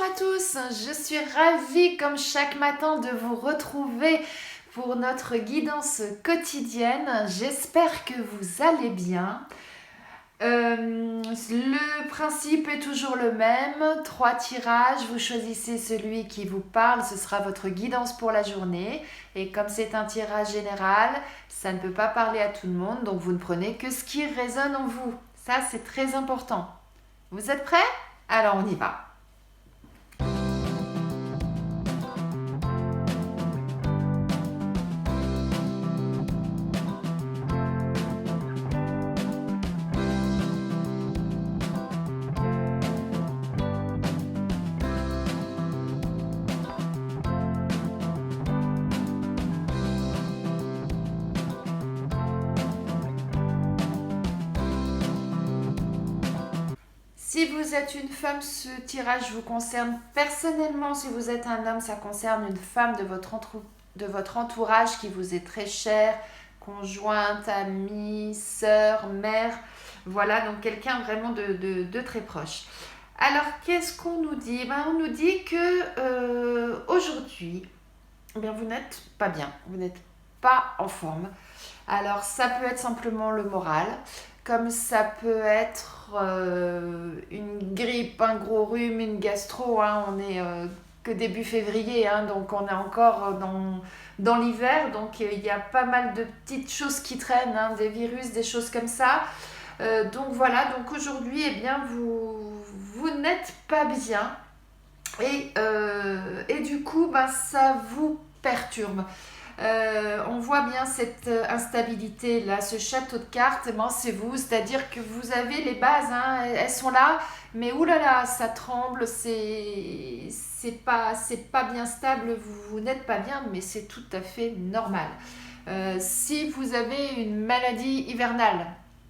Bonjour à tous, je suis ravie comme chaque matin de vous retrouver pour notre guidance quotidienne. J'espère que vous allez bien. Le principe est toujours le même, 3 tirages, vous choisissez celui qui vous parle, ce sera votre guidance pour la journée. Et comme c'est un tirage général, ça ne peut pas parler à tout le monde, donc vous ne prenez que ce qui résonne en vous. Ça, c'est très important. Vous êtes prêts? Alors on y va. Si vous êtes une femme, ce tirage vous concerne personnellement. Si vous êtes un homme, ça concerne une femme de votre entourage qui vous est très chère, conjointe, amie, sœur, mère. Voilà, donc quelqu'un vraiment de très proche. Alors, qu'est-ce qu'on nous dit? On nous dit que aujourd'hui, vous n'êtes pas bien, vous n'êtes pas en forme. Alors, ça peut être simplement le moral, comme ça peut être une grippe, un gros rhume, une gastro. On est que début février, donc on est encore dans l'hiver. Donc, il y a pas mal de petites choses qui traînent, des virus, des choses comme ça. Donc voilà, donc aujourd'hui, vous n'êtes pas bien. Et du coup, ça vous perturbe. On voit bien cette instabilité là, ce château de cartes, c'est vous, c'est-à-dire que vous avez les bases, elles sont là, mais oulala, ça tremble, c'est pas bien stable, vous n'êtes pas bien, mais c'est tout à fait normal. Si vous avez une maladie hivernale,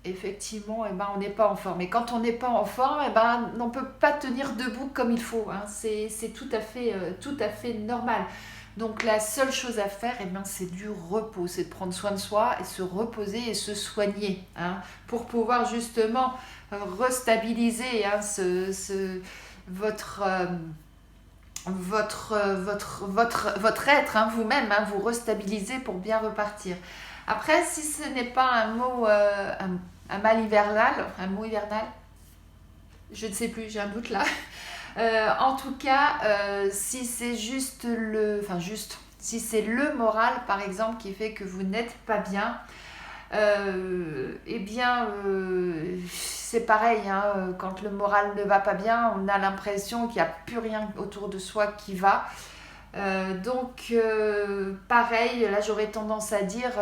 effectivement, on n'est pas en forme. Et quand on n'est pas en forme, on ne peut pas tenir debout comme il faut. C'est tout à fait normal. Donc la seule chose à faire, c'est du repos, c'est de prendre soin de soi et se reposer et se soigner, pour pouvoir justement restabiliser votre, votre être, vous-même, vous restabiliser pour bien repartir. Après, si ce n'est pas un mal hivernal, un mot hivernal, je ne sais plus, j'ai un doute là. En tout cas, si c'est si c'est le moral, par exemple, qui fait que vous n'êtes pas bien, c'est pareil, quand le moral ne va pas bien, on a l'impression qu'il n'y a plus rien autour de soi qui va. Pareil, là j'aurais tendance à dire,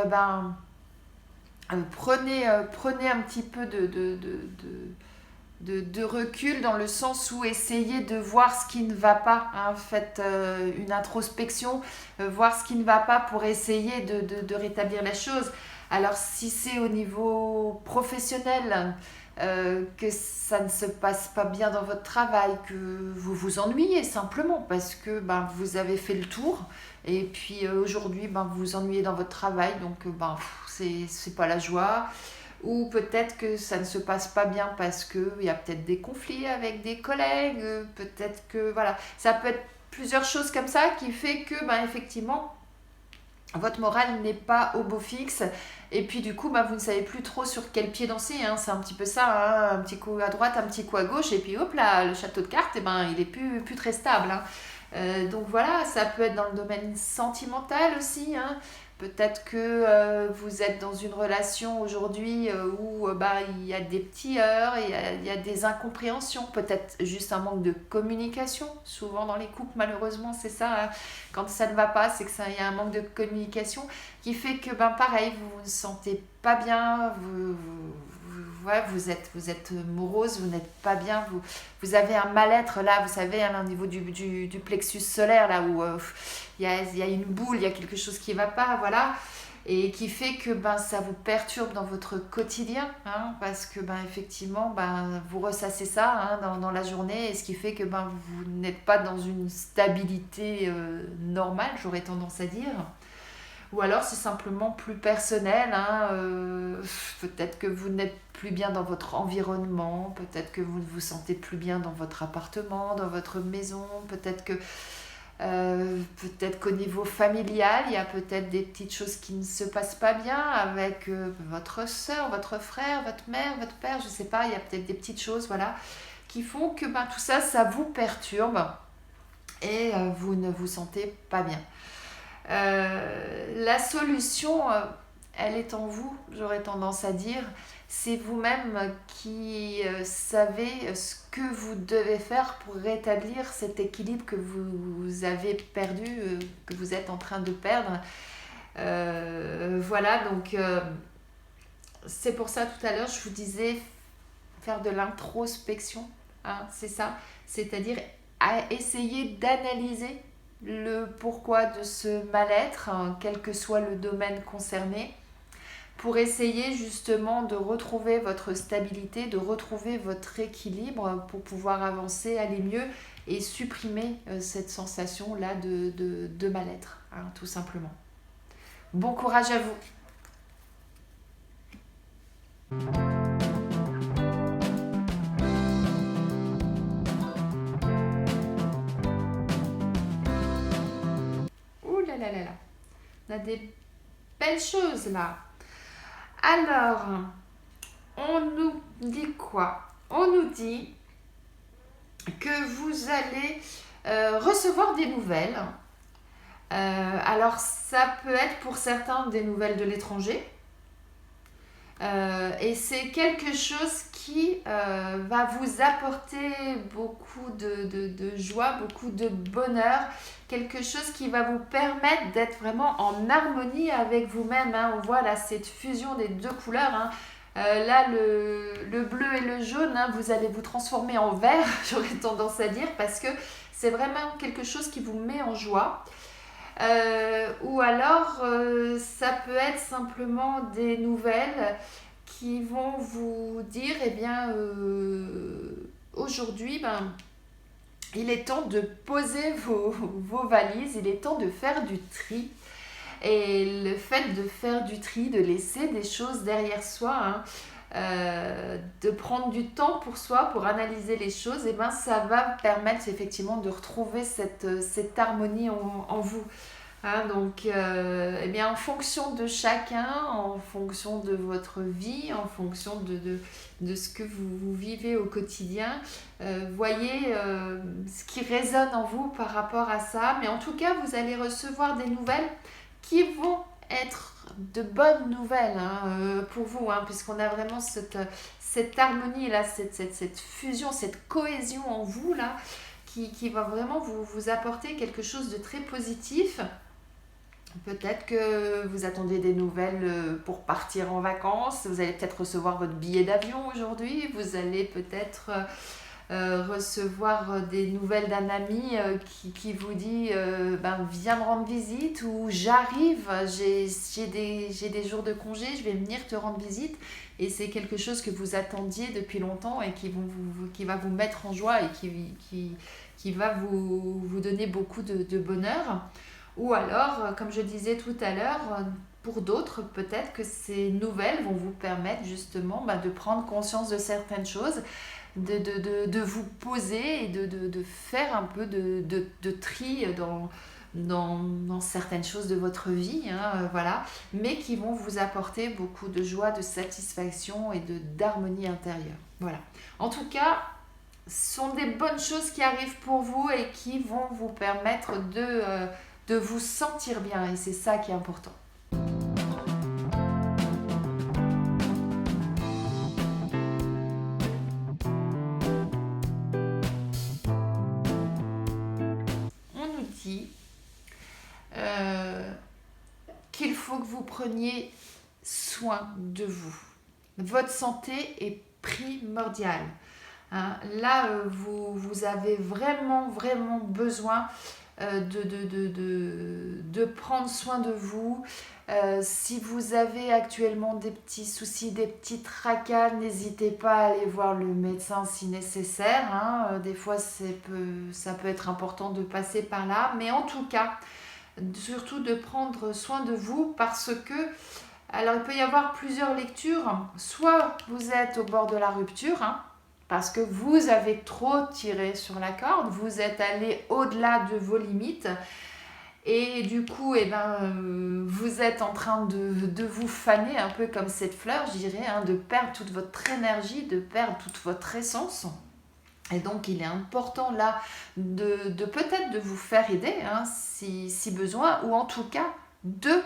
prenez un petit peu de recul dans le sens où essayez de voir ce qui ne va pas. Faites une introspection, voir ce qui ne va pas pour essayer de rétablir la chose. Alors si c'est au niveau professionnel, que ça ne se passe pas bien dans votre travail, que vous vous ennuyez simplement parce que vous avez fait le tour et puis aujourd'hui vous vous ennuyez dans votre travail, donc c'est pas la joie. Ou peut-être que ça ne se passe pas bien parce qu'il y a peut-être des conflits avec des collègues, peut-être que voilà, ça peut être plusieurs choses comme ça qui fait que effectivement votre morale n'est pas au beau fixe et puis du coup vous ne savez plus trop sur quel pied danser, c'est un petit peu ça, un petit coup à droite, un petit coup à gauche et puis hop là, le château de cartes il est plus très stable. Donc voilà, ça peut être dans le domaine sentimental aussi. Peut-être que vous êtes dans une relation aujourd'hui où il y a des petits heurts, il y a des incompréhensions, peut-être juste un manque de communication. Souvent dans les couples, malheureusement, c'est ça. Quand ça ne va pas, c'est qu'il y a un manque de communication qui fait que, pareil, vous ne vous sentez pas bien, ouais, vous êtes morose, vous n'êtes pas bien, vous avez un mal-être là, vous savez, au niveau du plexus solaire, là où il y a une boule, il y a quelque chose qui ne va pas, voilà, et qui fait que ça vous perturbe dans votre quotidien, parce que effectivement, vous ressassez ça dans la journée, et ce qui fait que vous n'êtes pas dans une stabilité normale, j'aurais tendance à dire. Ou alors c'est simplement plus personnel, hein, peut-être que vous n'êtes plus bien dans votre environnement, peut-être que vous ne vous sentez plus bien dans votre appartement, dans votre maison, peut-être qu'au niveau familial, il y a peut-être des petites choses qui ne se passent pas bien avec votre soeur, votre frère, votre mère, votre père, je ne sais pas, il y a peut-être des petites choses, voilà, qui font que tout ça, ça vous perturbe et vous ne vous sentez pas bien. La solution, elle est en vous, j'aurais tendance à dire. C'est vous-même qui savez ce que vous devez faire pour rétablir cet équilibre que vous avez perdu, que vous êtes en train de perdre. Voilà, donc c'est pour ça tout à l'heure, je vous disais faire de l'introspection, hein, c'est ça. C'est-à-dire à essayer d'analyser le pourquoi de ce mal-être, hein, quel que soit le domaine concerné, pour essayer justement de retrouver votre stabilité, de retrouver votre équilibre pour pouvoir avancer, aller mieux et supprimer cette sensation-là de mal-être, hein, tout simplement. Bon courage à vous! Ouh là là là là, on a des belles choses là. Alors, on nous dit quoi? On nous dit que vous allez recevoir des nouvelles. Alors, ça peut être pour certains des nouvelles de l'étranger. Et c'est quelque chose qui va vous apporter beaucoup de joie, beaucoup de bonheur, quelque chose qui va vous permettre d'être vraiment en harmonie avec vous-même, hein. On voit là cette fusion des deux couleurs, hein. Là, le bleu et le jaune, hein, vous allez vous transformer en vert, j'aurais tendance à dire, parce que c'est vraiment quelque chose qui vous met en joie. Ou alors, ça peut être simplement des nouvelles qui vont vous dire, eh bien, aujourd'hui, il est temps de poser vos valises, il est temps de faire du tri. Et le fait de faire du tri, de laisser des choses derrière soi, hein, de prendre du temps pour soi, pour analyser les choses, et ça va permettre effectivement de retrouver cette harmonie en vous. Hein, donc, eh bien, en fonction de chacun, en fonction de votre vie, en fonction de ce que vous vivez au quotidien, voyez ce qui résonne en vous par rapport à ça. Mais en tout cas, vous allez recevoir des nouvelles qui vont être de bonnes nouvelles, hein, pour vous, hein, puisqu'on a vraiment cette harmonie là, cette fusion, cette cohésion en vous là, qui va vraiment vous apporter quelque chose de très positif. Peut-être que vous attendez des nouvelles pour partir en vacances, vous allez peut-être recevoir votre billet d'avion aujourd'hui, vous allez peut-être recevoir des nouvelles d'un ami qui vous dit viens me rendre visite, ou j'arrive, j'ai des jours de congé, je vais venir te rendre visite, et c'est quelque chose que vous attendiez depuis longtemps et qui va vous mettre en joie et qui va vous donner beaucoup de bonheur. Ou alors, comme je disais tout à l'heure, pour d'autres, peut-être que ces nouvelles vont vous permettre justement de prendre conscience de certaines choses, de vous poser et de faire un peu de tri dans certaines choses de votre vie, hein, voilà, mais qui vont vous apporter beaucoup de joie, de satisfaction et d'harmonie intérieure. Voilà. En tout cas, ce sont des bonnes choses qui arrivent pour vous et qui vont vous permettre de vous sentir bien, et c'est ça qui est important. On nous dit qu'il faut que vous preniez soin de vous. Votre santé est primordiale. Hein. Là, vous avez vraiment, vraiment besoin de prendre soin de vous. Si vous avez actuellement des petits soucis, des petits tracas, n'hésitez pas à aller voir le médecin si nécessaire, hein. Des fois, ça peut être important de passer par là. Mais en tout cas, surtout de prendre soin de vous parce que, alors il peut y avoir plusieurs lectures. Soit vous êtes au bord de la rupture, hein, parce que vous avez trop tiré sur la corde, vous êtes allé au-delà de vos limites. Et du coup, vous êtes en train de vous faner un peu comme cette fleur, je dirais, hein, de perdre toute votre énergie, de perdre toute votre essence. Et donc, il est important là de peut-être de vous faire aider, hein, si besoin, ou en tout cas de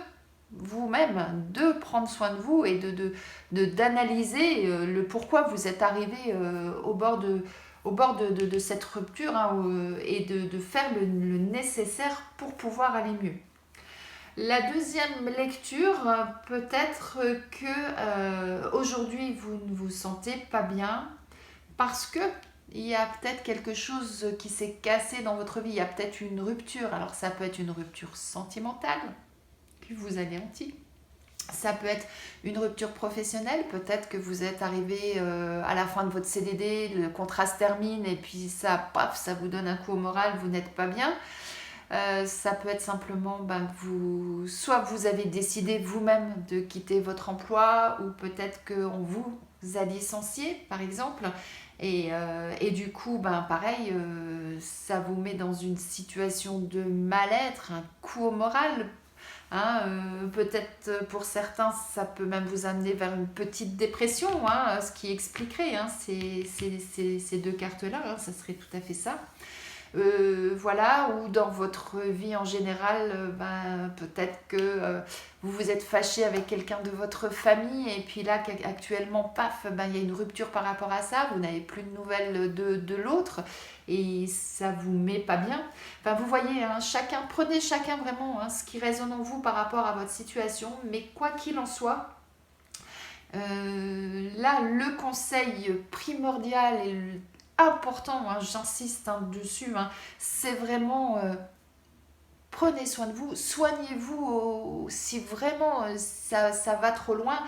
vous-même, de prendre soin de vous et d'analyser le pourquoi vous êtes arrivé au bord de cette rupture, hein, et de faire le nécessaire pour pouvoir aller mieux. La deuxième lecture, peut-être que aujourd'hui vous ne vous sentez pas bien parce que il y a peut-être quelque chose qui s'est cassé dans votre vie, il y a peut-être une rupture. Alors ça peut être une rupture sentimentale qui vous anéantit. Ça peut être une rupture professionnelle, peut-être que vous êtes arrivé à la fin de votre CDD, le contrat se termine et puis ça, paf, ça vous donne un coup au moral, vous n'êtes pas bien. Ça peut être simplement que soit vous avez décidé vous-même de quitter votre emploi ou peut-être qu'on vous a licencié par exemple et du coup pareil, ça vous met dans une situation de mal-être, un coup au moral. Hein, peut-être pour certains, ça peut même vous amener vers une petite dépression, hein, ce qui expliquerait, hein, ces deux cartes-là, hein, ça serait tout à fait ça. Voilà, ou dans votre vie en général, peut-être que vous vous êtes fâché avec quelqu'un de votre famille et puis là actuellement paf, il y a une rupture par rapport à ça, vous n'avez plus de nouvelles de l'autre et ça vous met pas bien. Vous voyez, hein, prenez chacun vraiment, hein, ce qui résonne en vous par rapport à votre situation, mais quoi qu'il en soit, là le conseil primordial et important, hein, j'insiste, hein, dessus, hein, c'est vraiment prenez soin de vous, soignez-vous si vraiment ça va trop loin,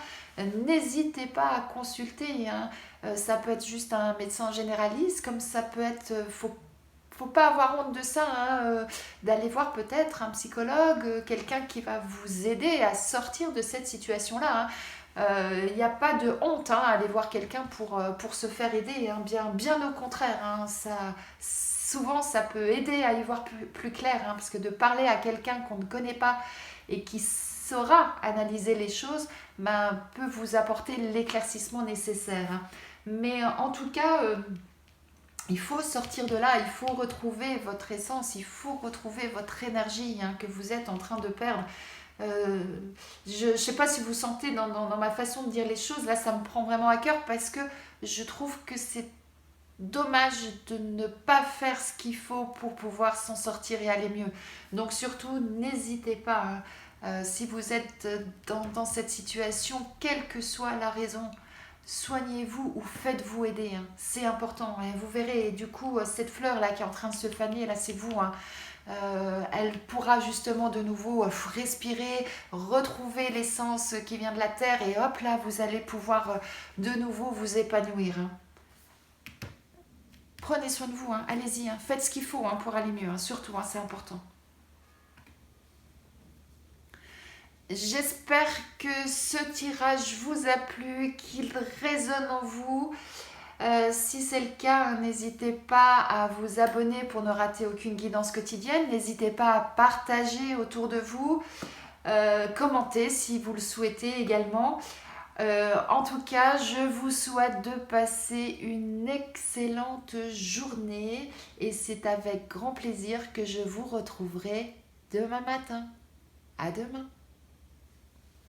n'hésitez pas à consulter, hein. Ça peut être juste un médecin généraliste, comme ça peut être, faut pas avoir honte de ça, hein, d'aller voir peut-être un psychologue, quelqu'un qui va vous aider à sortir de cette situation-là, hein. Il n'y a pas de honte, hein, à aller voir quelqu'un pour se faire aider, hein, bien au contraire, hein, souvent ça peut aider à y voir plus clair, hein, parce que de parler à quelqu'un qu'on ne connaît pas et qui saura analyser les choses peut vous apporter l'éclaircissement nécessaire, hein. Mais en tout cas, il faut sortir de là, il faut retrouver votre essence, il faut retrouver votre énergie, hein, que vous êtes en train de perdre. Je ne sais pas si vous sentez dans ma façon de dire les choses, là ça me prend vraiment à cœur parce que je trouve que c'est dommage de ne pas faire ce qu'il faut pour pouvoir s'en sortir et aller mieux. Donc surtout, n'hésitez pas, hein, si vous êtes dans cette situation, quelle que soit la raison, soignez-vous ou faites-vous aider, hein. C'est important, hein. Vous verrez, du coup, cette fleur là qui est en train de se faner, là c'est vous, hein. Elle pourra justement de nouveau respirer, retrouver l'essence qui vient de la terre et hop là vous allez pouvoir de nouveau vous épanouir, hein. Prenez soin de vous, hein. Allez-y, hein. Faites ce qu'il faut, hein, pour aller mieux, hein. Surtout, hein, c'est important. J'espère que ce tirage vous a plu, qu'il résonne en vous. Si c'est le cas, n'hésitez pas à vous abonner pour ne rater aucune guidance quotidienne. N'hésitez pas à partager autour de vous, commenter si vous le souhaitez également. En tout cas, je vous souhaite de passer une excellente journée et c'est avec grand plaisir que je vous retrouverai demain matin. À demain!